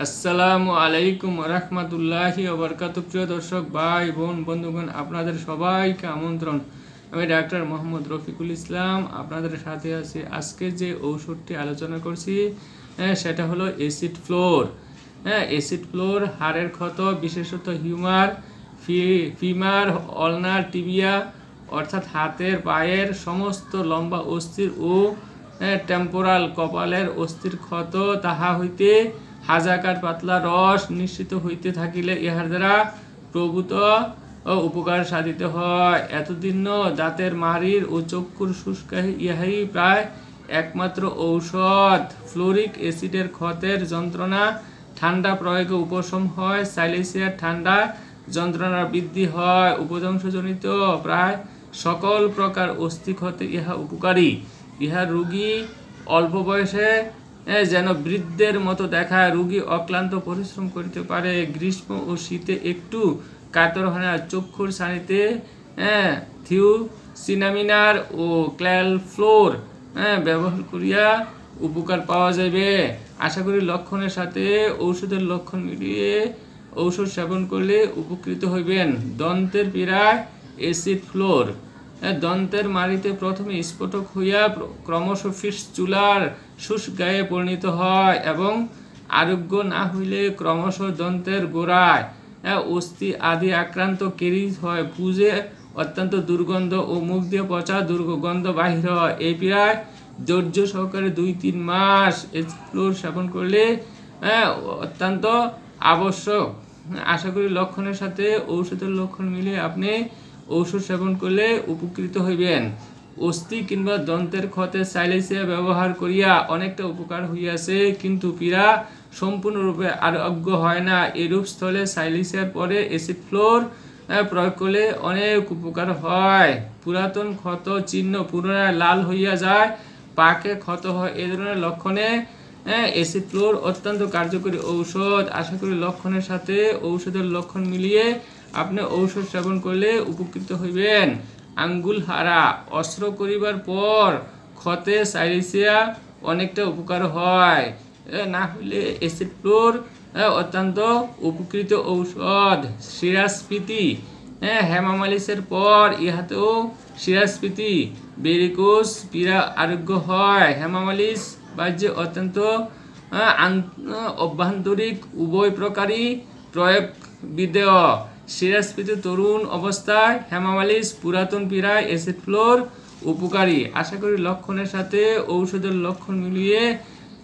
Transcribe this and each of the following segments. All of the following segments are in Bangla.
আসসালামু আলাইকুম রহমতুল্লাহি ওয়া বারাকাতুহু। প্রিয় দর্শক ভাই বোন বন্ধুগণ, আপনাদের সবাইকে আমন্ত্রণ। আমি ডাক্তার মোহাম্মদ রফিকুল ইসলাম আপনাদের সাথে আছি। আজকে যে ঔষধটি আলোচনা করছি সেটা হলো অ্যাসিড ফ্লোর। অ্যাসিড ফ্লোর হাড়ের ক্ষত, বিশেষত ফিমার, অলনার, টিবিয়া অর্থাৎ হাতের পায়ের সমস্ত লম্বা অস্থির ও টেম্পোরাল কপালের অস্থির ক্ষত, তাহা হইতে হাজাকার পাতলা রস নিশ্চিত হইতে থাকিলে ইহার দ্বারা প্রভূত উপকার সাধিত হয়। এতদিন দাঁতের মাড়ির ও চক্ষুর শুষ্কাহি ইহাই প্রায় একমাত্র ঔষধ। ফ্লোরিক অ্যাসিডের ক্ষতের যন্ত্রণা ঠান্ডা প্রয়োগে উপশম হয়। সাইলেসিয়ার ঠান্ডা যন্ত্রণার বৃদ্ধি হয়। উপদংশজনিত প্রায় সকল প্রকার অস্থি ক্ষতে ইহা উপকারী। ইহা রোগী অল্প বয়সে যেন বৃদ্ধের মতো দেখায়। রোগী অক্লান্ত পরিশ্রম করিতে পারে। গ্রীষ্ম ও শীতে একটু কাতর হয় না। চক্ষুর ছানিতে থিওসিনামিনার ও ক্যালফ্লোর ব্যবহার করিয়া উপকার পাওয়া যাবে। আশা করি লক্ষণের সাথে ঔষধের লক্ষণ মিলিয়ে ঔষধ সেবন করলে উপকৃত হইবেন। দন্তের পীড়ায় অ্যাসিড ফ্লোর। দন্তের মাড়িতে প্রথমে স্ফোটক হইয়া ক্রমশ ফিস্চুলার শুষ্কায়ে পরিণত হয় এবং আরোগ্য না হইলে ক্রমশ দন্তের গোড়ায় অস্থি আদি আক্রান্ত কেরিজ হয়। পুজে অত্যন্ত দুর্গন্ধ ও মুখ দিয়ে পচা দুর্গন্ধ বাহির হয়। এই পীড়ায় ধৈর্য সহকারে 2-3 মাস অ্যাসিড ফ্লোর সেবন করলে অত্যন্ত আবশ্যক। আশা করি লক্ষণের সাথে ঔষধের লক্ষণ মিলে আপনি ঔষধ সেবন করলে উপকৃত হইবেন। অস্থি কিংবা দন্তের ক্ষতে সাইলেসিয়া ব্যবহার করিয়া অনেকটা উপকার হইয়াছে, কিন্তু পীড়া সম্পূর্ণরূপে আরোগ্য হয় না। এরূপ স্থলে সাইলেসিয়ার পরে অ্যাসিড ফ্লোর প্রয়োগ করলে অনেক উপকার হয়। পুরাতন ক্ষত চিহ্ন পুনরায় লাল হইয়া যায়, পাকে ক্ষত হয়, এ ধরনের লক্ষণে অ্যাসিড ফ্লোর অত্যন্ত কার্যকরী ঔষধ। আশা করি লক্ষণের সাথে ঔষধের লক্ষণ মিলিয়ে আপনি ঔষধ সেবন করলে উপকৃত হইবেন। আঙ্গুল হারা অস্ত্র করিবার পর ক্ষতে সাইলেসিয়া অনেকটা উপকার হয়, না হইলে অ্যাসিড ফ্লোর অত্যন্ত উপকৃত ঔষধ। শিরাস্ফীতি, হেমামালিসের পর ইহাতেও শিরাস্ফীতি, ভেরিকোজ পীড়া আরোগ্য হয়। হেমামালিস বাহ্যে অত্যন্ত অভ্যন্তরিক উভয় প্রকারই প্রয়োগ বিধেয়। শিরাস্ফীতি তরুণ অবস্থায় হেমামালিস, পুরাতন পীড়ায় অ্যাসিড ফ্লোর উপকারী। আশা করি লক্ষণের সাথে ঔষধের লক্ষণ মিলিয়ে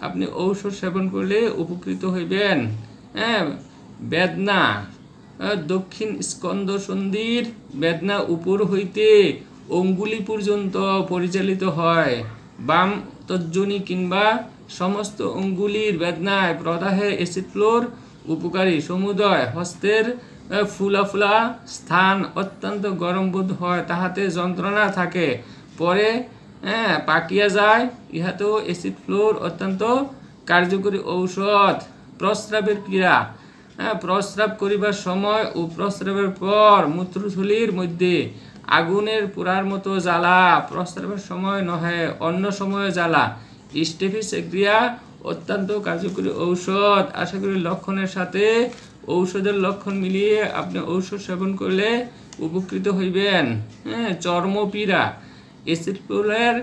আপনি ঔষধ সেবন করলে উপকৃত হইবেন। বেদনা, দক্ষিণ স্কন্দ সন্ধির বেদনা উপর হইতে অঙ্গুলি পর্যন্ত পরিচালিত হয়। বাম তর্জনী কিংবা সমস্ত অঙ্গুলির বেদনায় প্রদাহে অ্যাসিড ফ্লোর উপকারী। সমুদয় হস্তের ফুলা ফুলা স্থান অত্যন্ত গরম বোধ হয়, তাহাতে যন্ত্রণা থাকে, পরে পাকিয়া যায়, ইহাতেও অ্যাসিড ফ্লোর অত্যন্ত কার্যকরী ঔষধ। প্রস্রাবের পীড়া, প্রস্রাব করিবার সময় ও প্রস্রাবের পর মূত্রথলির মধ্যে আগুনের পোড়ার মতো জ্বালা, প্রস্রাবের সময় নহে অন্য সময়ে জ্বালা, স্টেফিস এগ্রিয়া অত্যন্ত কার্যকরী ঔষধ। আশা করি লক্ষণের সাথে ঔষধের লক্ষণ মিলিয়ে আপনি ঔষধ সেবন করলে উপকৃত হইবেন। চর্মপীড়া, অ্যাসিড ফ্লোরের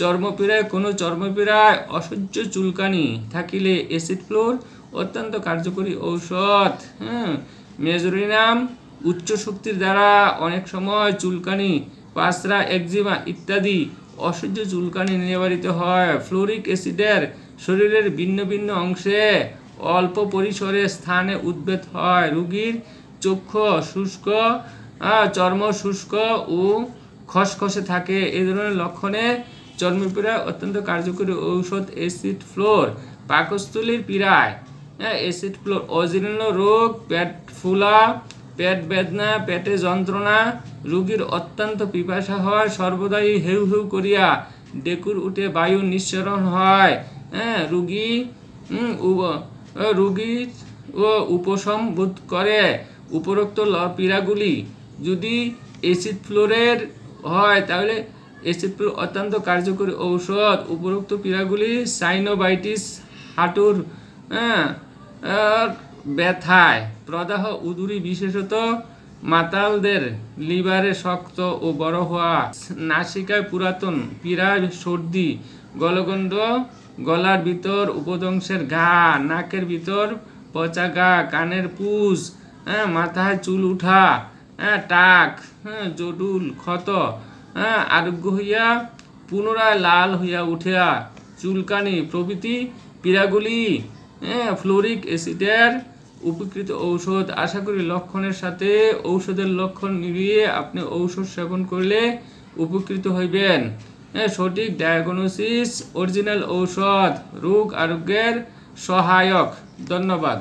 চর্মপীড়ায় কোনো চর্মপীড়ায় অসহ্য চুলকানি থাকিলে অ্যাসিড ফ্লোর অত্যন্ত কার্যকরী ঔষধ। মেজোরিনাম উচ্চ শক্তির দ্বারা অনেক সময় চুলকানি, পাঁচরা, একজিমা ইত্যাদি অসহ্য চুলকানি নিবারিত হয়। ফ্লোরিক অ্যাসিডের শরীরের ভিন্ন ভিন্ন অংশে অল্প পরিসরে স্থানে উদ্ভেদ হয়। রোগীর চক্ষু শুষ্ক, চর্ম শুষ্ক ও খসখসে থাকে, এই ধরনের লক্ষণে চর্মপীড়া অত্যন্ত কার্যকরী ঔষধ অ্যাসিড ফ্লোর। পাকস্থলীর পীড়ায় অ্যাসিড ফ্লোর। অজীর্ণ রোগ, পেট ফুলা, পেট বেদনা, পেটে যন্ত্রণা, রোগীর অত্যন্ত পিপাসা হয়, সর্বদাই হেউ হেউ করিয়া ডেকুর উঠে বায়ু নিঃসরণ হয়, রোগী উপশম বোধ করে। উপরোক্ত পীড়াগুলি যদি অ্যাসিড ফ্লোরের হয় তাহলে অ্যাসিড ফ্লোর অত্যন্ত কার্যকরী ঔষধ। উপরোক্ত পীড়াগুলি সাইনোবাইটিস, হাঁটুর ব্যথায়, প্রদাহ, উদুরি, বিশেষত মাতালদের লিভারে শক্ত ও বড় হওয়া, নাসিকায় পুরাতন পীড়া, সর্দি, গলগণ্ড, গলার ভিতর উপদংশের ঘা, নাকের ভিতর পচা ঘা, কানের পুজ, মাথায় চুল উঠা, টাক, জডুল, ক্ষত, আরোগ্য হইয়া পুনরায় লাল হইয়া উঠিয়া চুলকানি প্রভৃতি পীড়াগুলি ফ্লোরিক অ্যাসিডের উপকৃত ঔষধ। আশা করি লক্ষণের সাথে ঔষধের লক্ষণ মিলিয়ে আপনি ঔষধ সেবন করলে উপকৃত হইবেন। সঠিক ডায়াগনোসিস, অরিজিনাল ঔষধ রোগ আরোগ্যের সহায়ক। ধন্যবাদ।